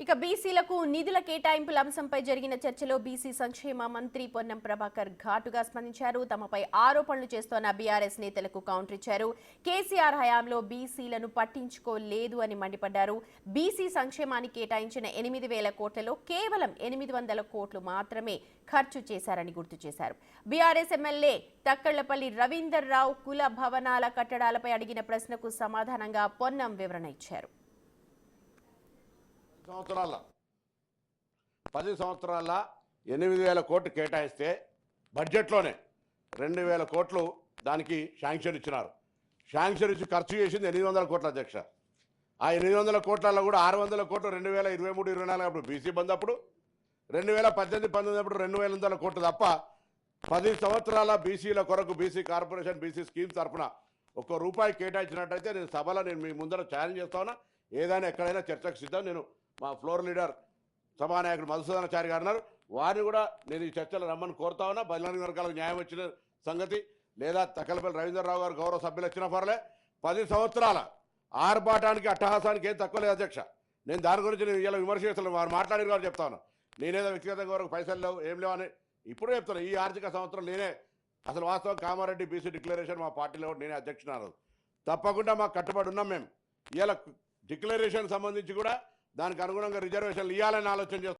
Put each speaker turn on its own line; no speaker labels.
ఇక బీసీలకు నిధుల కేటాయింపుల అంశంపై జరిగిన చర్చలో బీసీ సంక్షేమ మంత్రి పొన్నం ప్రభాకర్ ఘాటుగా స్పందించారు. తమపై ఆరోపణలు చేస్తోన్న బీఆర్ఎస్ నేతలకు కౌంటర్ ఇచ్చారు. కేసీఆర్ హయాంలో బీసీలను పట్టించుకోలేదు అని మండిపడ్డారు. బీసీ సంక్షేమానికి కేటాయించిన 8,000 కోట్లలో కేవలం 800 కోట్లు మాత్రమే ఖర్చు చేశారని గుర్తు చేశారు. బీఆర్ఎస్ ఎమ్మెల్యే తక్కళ్లపల్లి రవీందర్ రావు కుల భవనాల కట్టడాలపై అడిగిన ప్రశ్నకు సమాధానంగా పొన్నం వివరణ ఇచ్చారు.
10 సంవత్సరాల 8,000 కోట్లు కేటాయిస్తే బడ్జెట్లోనే 2,000 కోట్లు దానికి శాంక్షన్ ఇచ్చినారు. శాంక్షన్ ఇచ్చి ఖర్చు చేసింది 800 కోట్ల అధ్యక్ష. ఆ 800 కోట్లలో కూడా 600 కోట్లు 2023-24 అప్పుడు బీసీ బంద్ అప్పుడు, 2018-19 అప్పుడు 2,000 కోట్లు తప్ప 10 సంవత్సరాల బీసీల కొరకు బీసీ కార్పొరేషన్ బీసీ స్కీమ్ తరఫున ₹1 కేటాయించినట్టయితే నేను సభలో మీ ముందర ఛాలెంజ్ చేస్తా ఉన్నా. ఏదైనా ఎక్కడైనా చర్చకు సిద్ధం. నేను మా ఫ్లోర్ లీడర్ సభానాయకుడు మధుసూదనాచారి గారు ఉన్నారు, వారిని కూడా నేను ఈ చర్చలు రమ్మని కోరుతా ఉన్నా. బలిన వర్గాలకు న్యాయం వచ్చిన సంగతి లేదా తక్కలపల్లి రవీంద్రరావు గారు గౌరవ సభ్యులు వచ్చిన పర్లే. 10 సంవత్సరాల ఆర్భాటానికి అట్టహాసానికి ఏం తక్కువ లేదు అధ్యక్ష. నేను దాని గురించి నేను ఇలా విమర్శ చేస్తున్నాను. వారు మాట్లాడిన వారు చెప్తాను. నేనేదో వ్యక్తిగతంగా వరకు పైసలు లేవు ఏం లేవు అని ఇప్పుడు చెప్తాను. ఈ ఆర్థిక సంవత్సరం నేనే అసలు వాస్తవం కామారెడ్డి బీసీ డిక్లరేషన్ మా పార్టీలో నేనే అధ్యక్షుడు. తప్పకుండా మాకు కట్టుబడి ఉన్నాం. మేము ఇలా డిక్లరేషన్ సంబంధించి కూడా దానికి అనుగుణంగా రిజర్వేషన్లు ఇవ్వాలని ఆలోచన చేస్తాం.